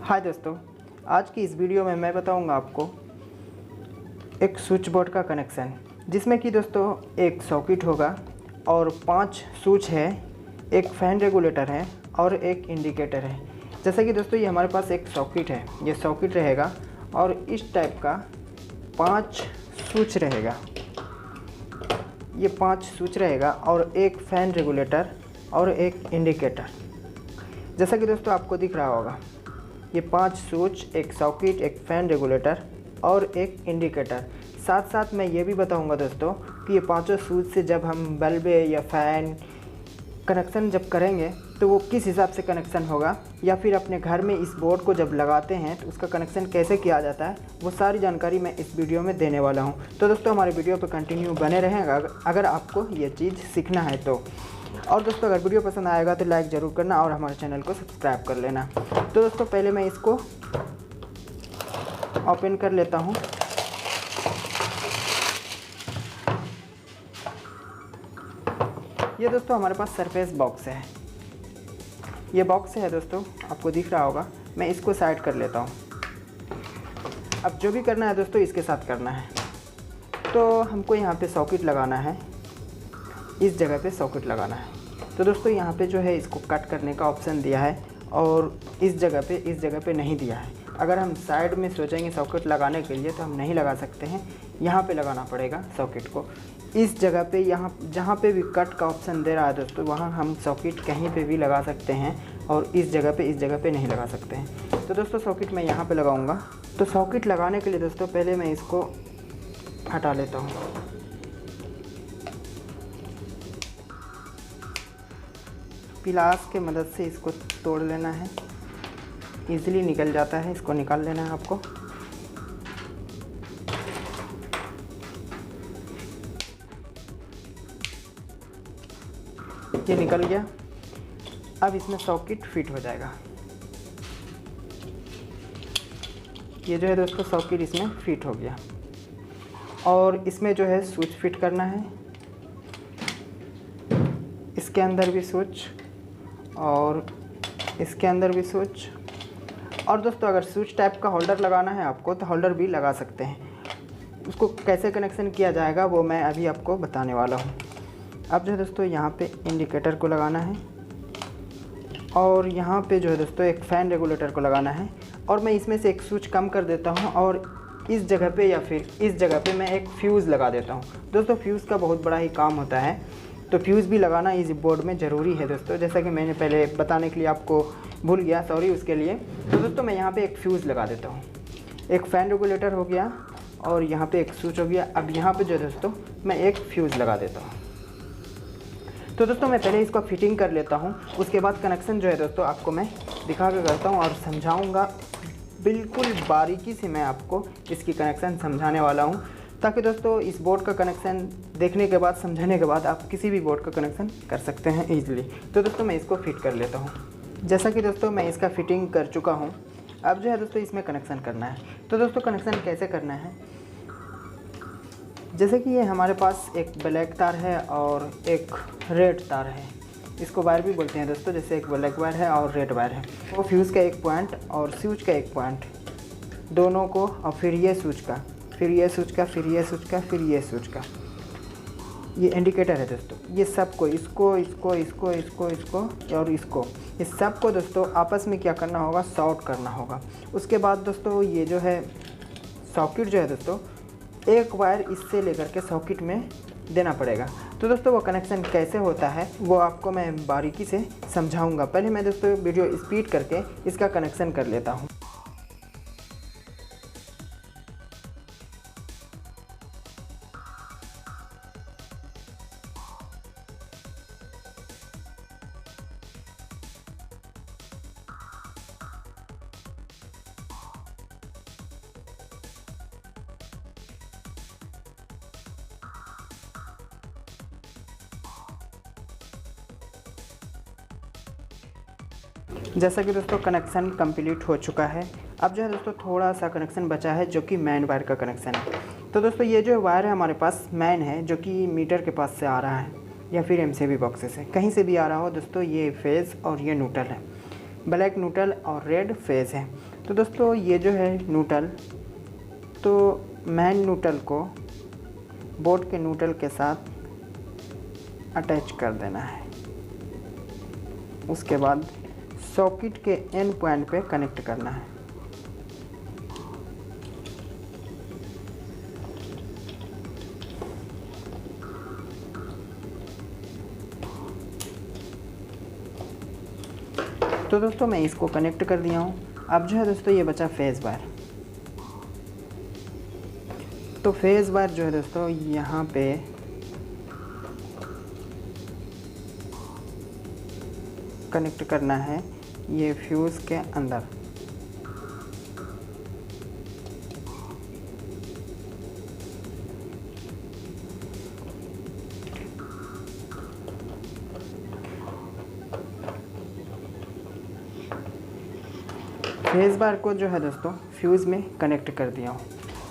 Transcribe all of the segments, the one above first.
हाय दोस्तों, आज की इस वीडियो में मैं बताऊंगा आपको एक स्विच बोर्ड का कनेक्शन, जिसमें कि दोस्तों एक सॉकेट होगा और 5 स्विच है, एक फ़ैन रेगुलेटर है और एक इंडिकेटर है। जैसा कि दोस्तों ये हमारे पास एक सॉकेट है, ये सॉकेट रहेगा और इस टाइप का 5 स्विच रहेगा। ये 5 स्विच रहेगा और एक फ़ैन रेगुलेटर और एक इंडिकेटर। जैसा कि दोस्तों आपको दिख रहा होगा, ये 5 स्विच, एक सॉकेट, एक फ़ैन रेगुलेटर और एक इंडिकेटर। साथ साथ मैं ये भी बताऊंगा दोस्तों कि ये पांचों स्विच से जब हम बल्ब या फ़ैन कनेक्शन जब करेंगे तो वो किस हिसाब से कनेक्शन होगा, या फिर अपने घर में इस बोर्ड को जब लगाते हैं तो उसका कनेक्शन कैसे किया जाता है, वो सारी जानकारी मैं इस वीडियो में देने वाला हूँ। तो दोस्तों हमारे वीडियो पर कंटिन्यू बने रहेगा अगर आपको ये चीज़ सीखना है तो। और दोस्तों अगर वीडियो पसंद आएगा तो लाइक ज़रूर करना और हमारे चैनल को सब्सक्राइब कर लेना। तो दोस्तों पहले मैं इसको ओपन कर लेता हूँ। ये दोस्तों हमारे पास सरफेस बॉक्स है, ये बॉक्स है दोस्तों, आपको दिख रहा होगा। मैं इसको साइड कर लेता हूँ। अब जो भी करना है दोस्तों इसके साथ करना है। तो हमको यहाँ पे सॉकेट लगाना है, इस जगह पे सॉकेट लगाना है। तो दोस्तों यहाँ पे जो है इसको कट करने का ऑप्शन दिया है और इस जगह पे नहीं दिया है। अगर हम साइड में सोचेंगे सॉकेट लगाने के लिए तो हम नहीं लगा सकते हैं, यहाँ पे लगाना पड़ेगा सॉकेट को। इस जगह पे यहाँ जहाँ पे भी कट का ऑप्शन दे रहा है दोस्तों, वहाँ हम सॉकेट कहीं पे भी लगा सकते हैं और इस जगह पे नहीं लगा सकते हैं। तो दोस्तों सॉकेट मैं यहाँ पे लगाऊँगा। तो सॉकेट लगाने के लिए दोस्तों पहले मैं इसको हटा लेता हूँ। पिलास के मदद से इसको तोड़ लेना है, इजीली निकल जाता है, इसको निकाल लेना है आपको। ये निकल गया। अब इसमें सॉकेट फिट हो जाएगा। ये जो है दोस्तों सॉकेट इसमें फिट हो गया और इसमें जो है स्विच फिट करना है, इसके अंदर भी स्विच और इसके अंदर भी स्विच। और दोस्तों अगर स्विच टाइप का होल्डर लगाना है आपको तो होल्डर भी लगा सकते हैं। उसको कैसे कनेक्शन किया जाएगा वो मैं अभी आपको बताने वाला हूँ। अब जो है दोस्तों यहाँ पे इंडिकेटर को लगाना है और यहाँ पे जो है दोस्तों एक फ़ैन रेगुलेटर को लगाना है। और मैं इसमें से एक स्विच कम कर देता हूँ और इस जगह पे या फिर इस जगह पे मैं एक फ्यूज़ लगा देता हूँ। दोस्तों फ्यूज़ का बहुत बड़ा ही काम होता है, तो फ्यूज़ भी लगाना इस बोर्ड में ज़रूरी है दोस्तों। जैसा कि मैंने पहले बताने के लिए आपको भूल गया, सॉरी उसके लिए। तो दोस्तों मैं यहाँ पे एक फ्यूज़ लगा देता हूँ। एक फ़ैन रेगुलेटर हो गया और यहाँ पे एक स्विच हो गया। अब यहाँ पे जो है दोस्तों मैं एक फ्यूज़ लगा देता हूँ। तो दोस्तों मैं पहले इसको फिटिंग कर लेता हूँ, उसके बाद कनेक्शन जो है दोस्तों आपको मैं दिखा कर करता हूँ और समझाऊँगा। बिल्कुल बारीकी से मैं आपको इसकी कनेक्शन समझाने वाला हूँ, ताकि दोस्तों इस बोर्ड का कनेक्शन देखने के बाद, समझने के बाद आप किसी भी बोर्ड का कनेक्शन कर सकते हैं ईजिली। तो दोस्तों मैं इसको फिट कर लेता हूँ। जैसा कि दोस्तों मैं इसका फिटिंग कर चुका हूँ। अब जो है दोस्तों इसमें कनेक्शन करना है। तो दोस्तों कनेक्शन कैसे करना है, जैसे कि ये हमारे पास एक ब्लैक तार है और एक रेड तार है, इसको वायर भी बोलते हैं दोस्तों। जैसे एक ब्लैक वायर है और रेड वायर है, वो फ्यूज़ का एक पॉइंट और स्विच का एक पॉइंट, दोनों को, और फिर ये स्विच का, फिर ये स्विच का, फिर ये स्विच का, फिर ये स्विच का। ये इंडिकेटर है दोस्तों। ये सबको, इसको इसको इसको इसको इसको और इसको, इस सब को दोस्तों आपस में क्या करना होगा, शॉर्ट करना होगा। उसके बाद दोस्तों ये जो है सॉकेट जो है दोस्तों, एक वायर इससे लेकर के सॉकेट में देना पड़ेगा। तो दोस्तों वो कनेक्शन कैसे होता है वो आपको मैं बारीकी से समझाऊंगा। पहले मैं दोस्तों वीडियो स्पीड करके इसका कनेक्शन कर लेता हूँ। जैसा कि दोस्तों कनेक्शन कंप्लीट हो चुका है। अब जो है दोस्तों थोड़ा सा कनेक्शन बचा है जो कि मेन वायर का कनेक्शन है। तो दोस्तों ये जो वायर है हमारे पास मेन है, जो कि मीटर के पास से आ रहा है या फिर एमसीबी बॉक्स से, कहीं से भी आ रहा हो दोस्तों। ये फेज़ और ये न्यूट्रल है। ब्लैक न्यूट्रल और रेड फेज है। तो दोस्तों ये जो है न्यूट्रल, तो मेन न्यूट्रल को बोर्ड के न्यूट्रल के साथ अटैच कर देना है। उसके बाद सॉकेट के एन पॉइंट पे कनेक्ट करना है। तो दोस्तों मैं इसको कनेक्ट कर दिया हूँ। अब जो है दोस्तों ये बचा फेज़ बार। तो फेज़ बार जो है दोस्तों यहाँ पे कनेक्ट करना है ये फ्यूज़ के अंदर। फेज़ बार को जो है दोस्तों फ्यूज़ में कनेक्ट कर दिया हूँ।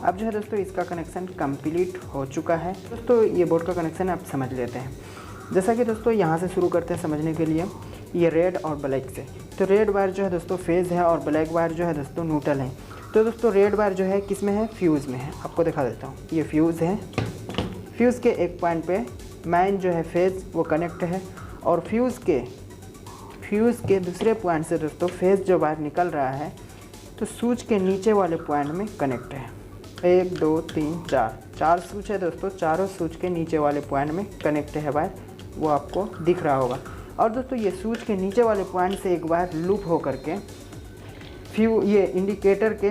अब जो है दोस्तों इसका कनेक्शन कंप्लीट हो चुका है। दोस्तों ये बोर्ड का कनेक्शन आप समझ लेते हैं। जैसा कि दोस्तों यहाँ से शुरू करते हैं समझने के लिए, ये रेड और ब्लैक से। तो रेड वायर जो है दोस्तों फेज़ है और ब्लैक वायर जो है दोस्तों न्यूट्रल है। तो दोस्तों रेड वायर जो है किस में है, फ्यूज़ में है। आपको दिखा देता हूँ, ये फ्यूज़ है। फ्यूज़ के एक पॉइंट पे मेन जो है फेज़ वो कनेक्ट है और फ्यूज़ के दूसरे पॉइंट से दोस्तों फेज़ जो वायर निकल रहा है तो स्विच के नीचे वाले पॉइंट में कनेक्ट है। 1 2 3 4 स्विच है दोस्तों, चारों स्विच के नीचे वाले पॉइंट में कनेक्ट है वायर, वो आपको दिख रहा होगा। और दोस्तों ये स्विच के नीचे वाले पॉइंट से एक वायर लूप हो करके ये इंडिकेटर के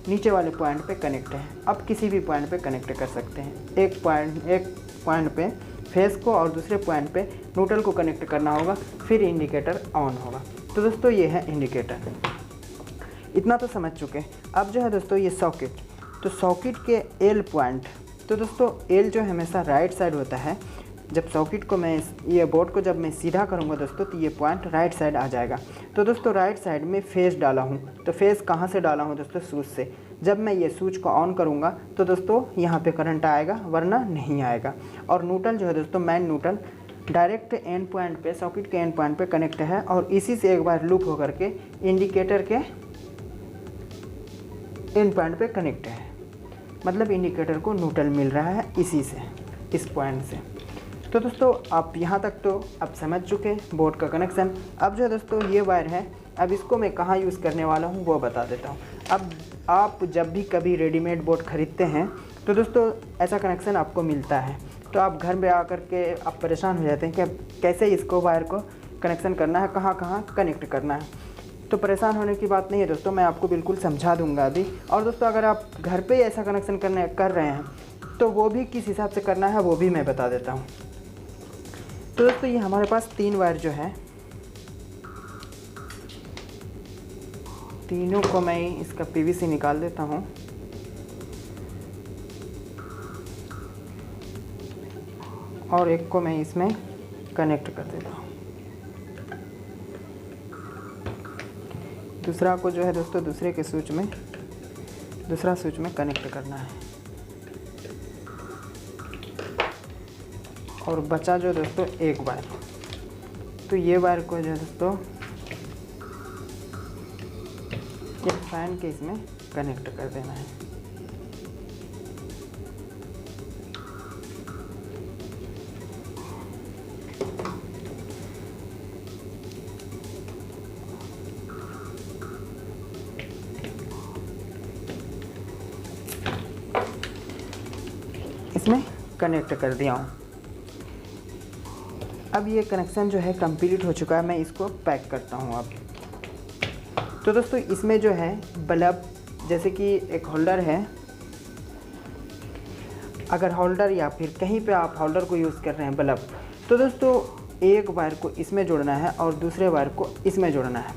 नीचे वाले पॉइंट पे कनेक्ट है। अब किसी भी पॉइंट पे कनेक्ट कर सकते हैं। एक पॉइंट पे फेस को और दूसरे पॉइंट पे न्यूट्रल को कनेक्ट करना होगा, फिर इंडिकेटर ऑन होगा। तो दोस्तों ये है इंडिकेटर। इतना तो समझ चुके। अब जो है दोस्तों ये सॉकेट, तो सॉकेट के एल पॉइंट, तो दोस्तों एल जो हमेशा राइट साइड होता है। जब सॉकेट को मैं ये बोर्ड को जब मैं सीधा करूँगा दोस्तों तो ये पॉइंट राइट साइड आ जाएगा। तो दोस्तों राइट साइड में फेस डाला हूँ। तो फेस कहाँ से डाला हूँ दोस्तों, स्विच से। जब मैं ये स्विच को ऑन करूँगा तो दोस्तों यहाँ पे करंट आएगा, वरना नहीं आएगा। और न्यूट्रल जो है दोस्तों main neutral direct and point पे, सॉकेट के एंड पॉइंट पे कनेक्ट है और इसी से एक बार लूप होकर के इंडिकेटर के एंड पॉइंट पे कनेक्ट है। मतलब इंडिकेटर को न्यूट्रल मिल रहा है इसी से, इस पॉइंट से। तो दोस्तों आप यहाँ तक तो अब समझ चुके बोर्ड का कनेक्शन। अब जो है दोस्तों ये वायर है, अब इसको मैं कहाँ यूज़ करने वाला हूँ वो बता देता हूँ। अब आप जब भी कभी रेडीमेड बोर्ड ख़रीदते हैं तो दोस्तों ऐसा कनेक्शन आपको मिलता है, तो आप घर में आकर के आप परेशान हो जाते हैं कि कैसे इसको वायर को कनेक्शन करना है, कहाँ कहाँ कनेक्ट करना है। तो परेशान होने की बात नहीं है दोस्तों, मैं आपको बिल्कुल समझा दूंगा अभी। और दोस्तों अगर आप घर पे ऐसा कनेक्शन कर रहे हैं तो वो भी किस हिसाब से करना है वो भी मैं बता देता हूँ। तो दोस्तों ये हमारे पास 3 वायर जो है, तीनों को मैं इसका पीवीसी निकाल देता हूँ। और एक को मैं इसमें कनेक्ट कर देता हूँ। दूसरा को जो है दोस्तों दूसरे के स्विच में, दूसरा स्विच में कनेक्ट करना है। और बचा जो दोस्तों एक वायर, तो ये वायर को जो है दोस्तों एक फैन के इसमें कनेक्ट कर देना है। इसमें कनेक्ट कर दिया हूँ। अब ये कनेक्शन जो है कंप्लीट हो चुका है, मैं इसको पैक करता हूँ अब। तो दोस्तों इसमें जो है बल्ब, जैसे कि एक होल्डर है, अगर होल्डर या फिर कहीं पे आप होल्डर को यूज़ कर रहे हैं बल्ब, तो दोस्तों एक वायर को इसमें जोड़ना है और दूसरे वायर को इसमें जोड़ना है।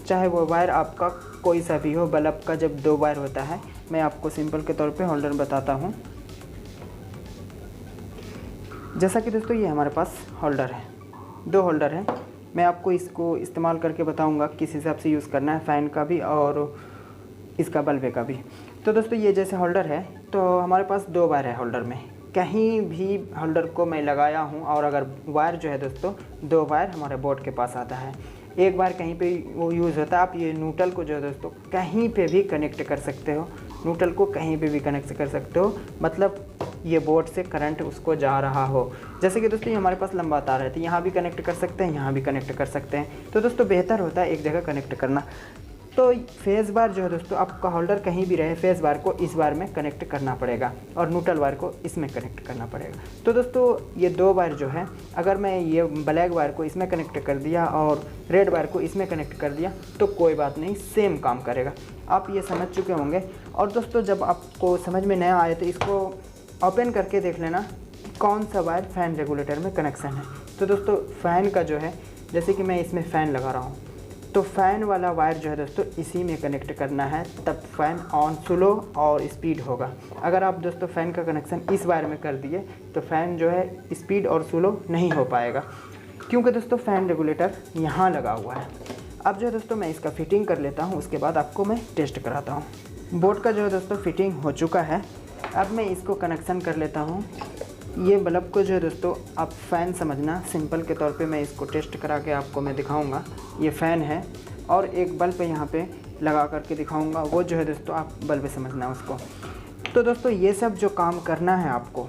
चाहे वो वायर आपका कोई सा भी हो, बल्ब का जब 2 वायर होता है, मैं आपको सिंपल के तौर पे होल्डर बताता हूँ। जैसा कि दोस्तों ये हमारे पास होल्डर है, 2 होल्डर है। मैं आपको इसको इस्तेमाल करके बताऊंगा किस हिसाब से यूज़ करना है, फ़ैन का भी और इसका बल्ब का भी। तो दोस्तों ये जैसे होल्डर है, तो हमारे पास 2 वायर है होल्डर में। कहीं भी होल्डर को मैं लगाया हूँ और अगर वायर जो है दोस्तों 2 वायर हमारे बोर्ड के पास आता है। एक बार कहीं पे वो यूज़ होता है। आप ये न्यूट्रल को जो है दोस्तों कहीं पे भी कनेक्ट कर सकते हो, न्यूट्रल को कहीं पे भी कनेक्ट कर सकते हो, मतलब ये बोर्ड से करंट उसको जा रहा हो। जैसे कि दोस्तों ये हमारे पास लंबा तार है तो यहाँ भी कनेक्ट कर सकते हैं, यहाँ भी कनेक्ट कर सकते हैं। तो दोस्तों बेहतर होता है एक जगह कनेक्ट करना। तो फेस बार जो है दोस्तों आपका होल्डर कहीं भी रहे, फेस बार को इस बार में कनेक्ट करना पड़ेगा और न्यूट्रल वायर को इसमें कनेक्ट करना पड़ेगा। तो दोस्तों ये 2 वायर जो है, अगर मैं ये ब्लैक वायर को इसमें कनेक्ट कर दिया और रेड वायर को इसमें कनेक्ट कर दिया तो कोई बात नहीं, सेम काम करेगा। आप ये समझ चुके होंगे। और दोस्तों जब आपको समझ में नया आए तो इसको ओपन करके देख लेना कौन सा वायर फ़ैन रेगुलेटर में कनेक्शन है। तो दोस्तों फ़ैन का जो है, जैसे कि मैं इसमें फ़ैन लगा रहा हूँ तो फ़ैन वाला वायर जो है दोस्तों इसी में कनेक्ट करना है, तब फ़ैन ऑन स्लो और स्पीड होगा। अगर आप दोस्तों फ़ैन का कनेक्शन इस वायर में कर दिए तो फ़ैन जो है स्पीड और स्लो नहीं हो पाएगा, क्योंकि दोस्तों फ़ैन रेगुलेटर यहाँ लगा हुआ है। अब जो है दोस्तों मैं इसका फिटिंग कर लेता हूँ, उसके बाद आपको मैं टेस्ट कराता हूँ। बोर्ड का जो है दोस्तों फिटिंग हो चुका है। अब मैं इसको कनेक्शन कर लेता हूँ। ये बल्ब को जो है दोस्तों आप फ़ैन समझना, सिंपल के तौर पे मैं इसको टेस्ट करा के आपको मैं दिखाऊंगा। ये फ़ैन है और एक बल्ब यहाँ पे लगा करके दिखाऊंगा, वो जो है दोस्तों आप बल्ब समझना उसको। तो दोस्तों ये सब जो काम करना है आपको,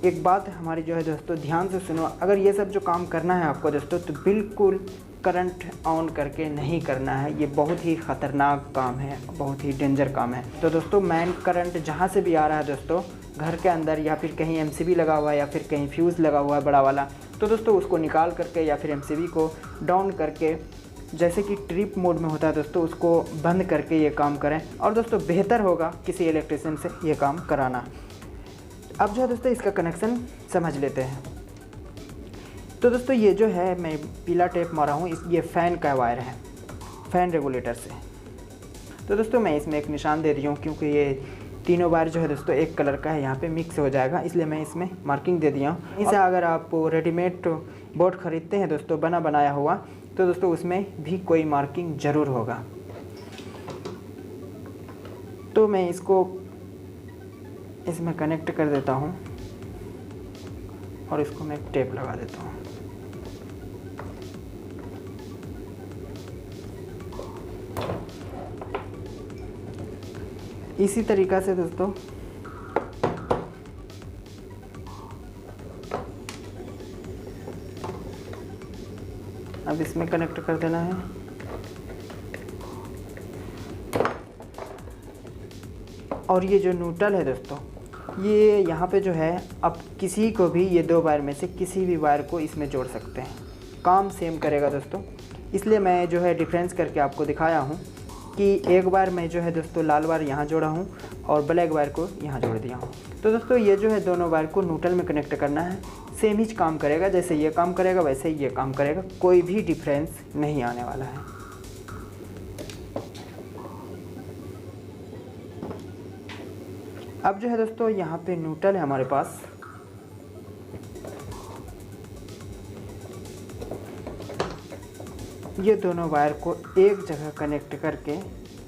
एक बात हमारी जो है दोस्तों ध्यान से सुनो। अगर ये सब जो काम करना है आपको दोस्तों तो बिल्कुल करंट ऑन करके नहीं करना है। ये बहुत ही ख़तरनाक काम है, बहुत ही डेंजर काम है। तो दोस्तों मेन करंट जहाँ से भी आ रहा है दोस्तों, घर के अंदर या फिर कहीं एमसीबी लगा हुआ है या फिर कहीं फ्यूज़ लगा हुआ है बड़ा वाला, तो दोस्तों उसको निकाल करके या फिर एमसीबी को डाउन करके, जैसे कि ट्रिप मोड में होता है दोस्तों, उसको बंद करके ये काम करें। और दोस्तों बेहतर होगा किसी इलेक्ट्रिशियन से ये काम कराना। अब जो है दोस्तों इसका कनेक्शन समझ लेते हैं। तो दोस्तों ये जो है मैं पीला टेप मारा हूँ, ये फ़ैन का वायर है, फ़ैन रेगुलेटर से। तो दोस्तों मैं इसमें एक निशान दे दिया हूँ, क्योंकि ये तीनों वायर जो है दोस्तों एक कलर का है, यहाँ पे मिक्स हो जाएगा, इसलिए मैं इसमें मार्किंग दे दिया हूँ। इसे अगर आप रेडीमेड बोर्ड ख़रीदते हैं दोस्तों बना बनाया हुआ, तो दोस्तों उसमें भी कोई मार्किंग ज़रूर होगा। तो मैं इसको इसमें कनेक्ट कर देता हूँ और इसको मैं टेप लगा देता हूँ। इसी तरीक़ा से दोस्तों अब इसमें कनेक्ट कर देना है। और ये जो न्यूट्रल है दोस्तों, ये यहाँ पे जो है आप किसी को भी ये 2 वायर में से किसी भी वायर को इसमें जोड़ सकते हैं, काम सेम करेगा दोस्तों। इसलिए मैं जो है डिफरेंस करके आपको दिखाया हूँ कि एक बार मैं जो है दोस्तों लाल वायर यहाँ जोड़ा हूँ और ब्लैक वायर को यहाँ जोड़ दिया हूँ। तो दोस्तों ये जो है दोनों वायर को न्यूट्रल में कनेक्ट करना है, सेम ही काम करेगा, जैसे ये काम करेगा वैसे ही ये काम करेगा, कोई भी डिफरेंस नहीं आने वाला है। अब जो है दोस्तों यहाँ पे न्यूट्रल है हमारे पास, ये दोनों वायर को एक जगह कनेक्ट करके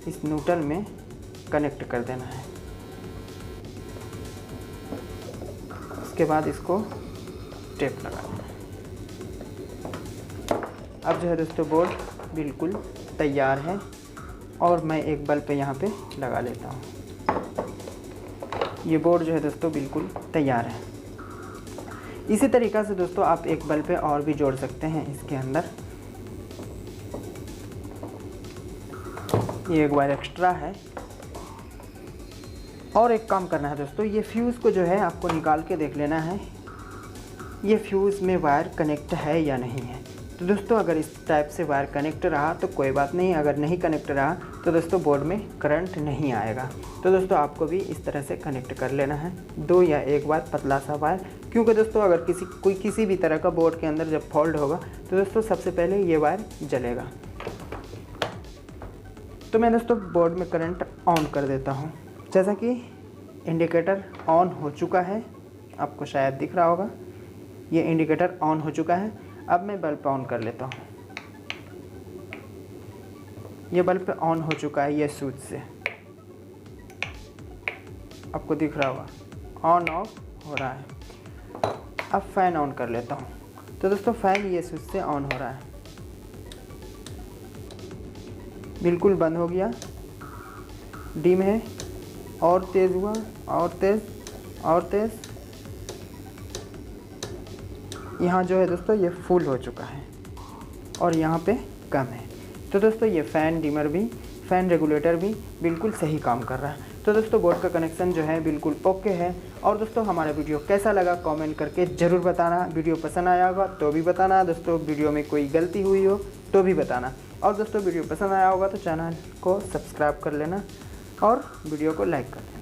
इस न्यूट्रल में कनेक्ट कर देना है। उसके बाद इसको टेप लगा देना है। अब जो है दोस्तों बोर्ड बिल्कुल तैयार है और मैं एक बल्ब पे यहाँ पे लगा लेता हूँ। ये बोर्ड जो है दोस्तों बिल्कुल तैयार है। इसी तरीक़ा से दोस्तों आप एक बल्ब पे और भी जोड़ सकते हैं इसके अंदर। ये एक वायर एक्स्ट्रा है। और एक काम करना है दोस्तों, ये फ्यूज़ को जो है आपको निकाल के देख लेना है, ये फ्यूज़ में वायर कनेक्ट है या नहीं है। तो दोस्तों अगर इस टाइप से वायर कनेक्ट रहा तो कोई बात नहीं, अगर नहीं कनेक्ट रहा तो दोस्तों बोर्ड में करंट नहीं आएगा। तो दोस्तों आपको भी इस तरह से कनेक्ट कर लेना है 2 या 1 बार पतला सा वायर, क्योंकि दोस्तों अगर किसी भी तरह का बोर्ड के अंदर जब फॉल्ट होगा तो दोस्तों सबसे पहले ये वायर जलेगा। तो मैं दोस्तों बोर्ड में करंट ऑन कर देता हूँ। जैसा कि इंडिकेटर ऑन हो चुका है, आपको शायद दिख रहा होगा, ये इंडिकेटर ऑन हो चुका है। अब मैं बल्ब ऑन कर लेता हूँ। ये बल्ब ऑन हो चुका है, ये स्विच से आपको दिख रहा होगा ऑन ऑफ हो रहा है। अब फ़ैन ऑन कर लेता हूँ। तो दोस्तों फ़ैन ये स्विच से ऑन हो रहा है। बिल्कुल बंद हो गया, डिम है, और तेज़ हुआ, और तेज़, और तेज़। यहाँ जो है दोस्तों ये फुल हो चुका है और यहाँ पे कम है। तो दोस्तों ये फ़ैन डिमर भी, फ़ैन रेगुलेटर भी बिल्कुल सही काम कर रहा है। तो दोस्तों बोर्ड का कनेक्शन जो है बिल्कुल ओके है। और दोस्तों हमारा वीडियो कैसा लगा कमेंट करके ज़रूर बताना। वीडियो पसंद आया होगा तो भी बताना। दोस्तों वीडियो में कोई गलती हुई हो तो भी बताना। और दोस्तों वीडियो पसंद आया होगा तो चैनल को सब्सक्राइब कर लेना और वीडियो को लाइक कर देना।